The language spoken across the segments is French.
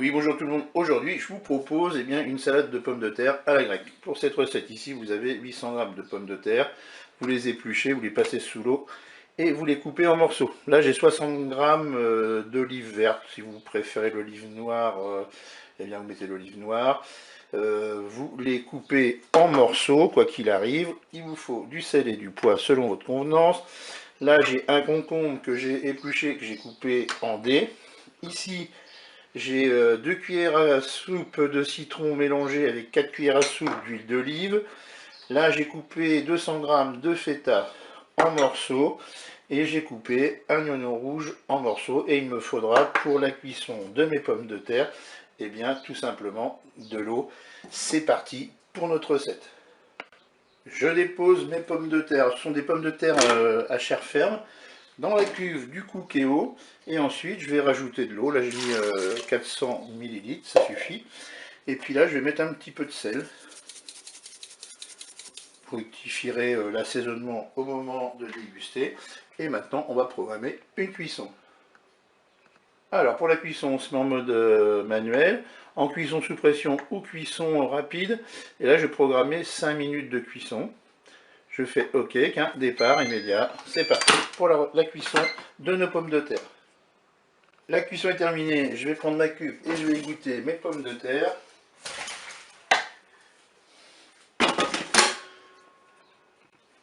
Oui, bonjour tout le monde. Aujourd'hui, je vous propose une salade de pommes de terre à la grecque. Pour cette recette ici, vous avez 800 g de pommes de terre. Vous les épluchez, vous les passez sous l'eau et vous les coupez en morceaux. Là, j'ai 60 g d'olive verte. Si vous préférez l'olive noire, vous mettez l'olive noire. Vous les coupez en morceaux, quoi qu'il arrive. Il vous faut du sel et du poivre selon votre convenance. Là, j'ai un concombre que j'ai épluché, que j'ai coupé en dés. Ici, j'ai 2 cuillères à soupe de citron mélangé avec 4 cuillères à soupe d'huile d'olive. Là, j'ai coupé 200 g de feta en morceaux et j'ai coupé un oignon rouge en morceaux. Et il me faudra pour la cuisson de mes pommes de terre, tout simplement de l'eau. C'est parti pour notre recette. Je dépose mes pommes de terre. Ce sont des pommes de terre à chair ferme dans la cuve du Cookéo, et ensuite je vais rajouter de l'eau. Là j'ai mis 400 ml, ça suffit. Et puis là je vais mettre un petit peu de sel. Vous rectifierez l'assaisonnement au moment de déguster. Et maintenant on va programmer une cuisson. Alors pour la cuisson, on se met en mode manuel, en cuisson sous pression ou cuisson rapide. Et là je vais programmer 5 minutes de cuisson. Je fais OK, qu'un départ immédiat. C'est parti pour la cuisson de nos pommes de terre. La cuisson est terminée, je vais prendre ma cuve et je vais égoutter mes pommes de terre.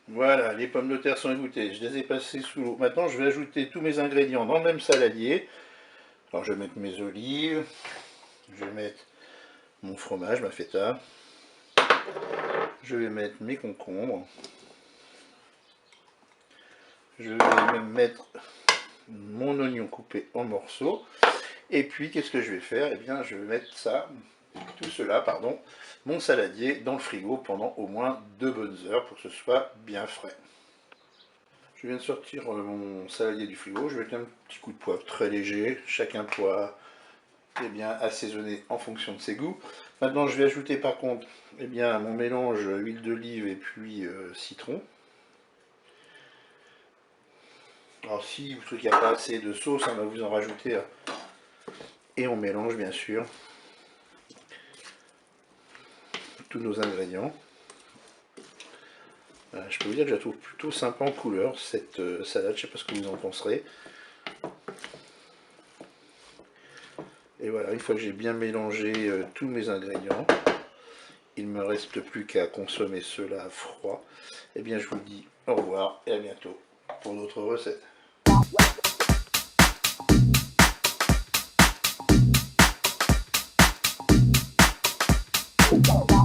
Voilà, les pommes de terre sont égouttées, je les ai passées sous l'eau. Maintenant, je vais ajouter tous mes ingrédients dans le même saladier. Alors, je vais mettre mes olives, je vais mettre mon fromage, ma feta. Je vais mettre mes concombres. Je vais même mettre mon oignon coupé en morceaux. Et puis, qu'est-ce que je vais faire? Je vais mettre tout cela, mon saladier dans le frigo pendant au moins 2 bonnes heures pour que ce soit bien frais. Je viens de sortir mon saladier du frigo. Je vais mettre un petit coup de poivre très léger. Chacun pourra assaisonner en fonction de ses goûts. Maintenant, je vais ajouter par contre mon mélange huile d'olive et puis citron. Alors si vous trouvez qu'il n'y a pas assez de sauce, on va vous en rajouter. Et on mélange bien sûr tous nos ingrédients. Voilà, je peux vous dire que je la trouve plutôt sympa en couleur cette salade, je ne sais pas ce que vous en penserez. Et voilà, une fois que j'ai bien mélangé tous mes ingrédients, il ne me reste plus qu'à consommer cela froid. Je vous dis au revoir et à bientôt pour d'autres recettes. Wow.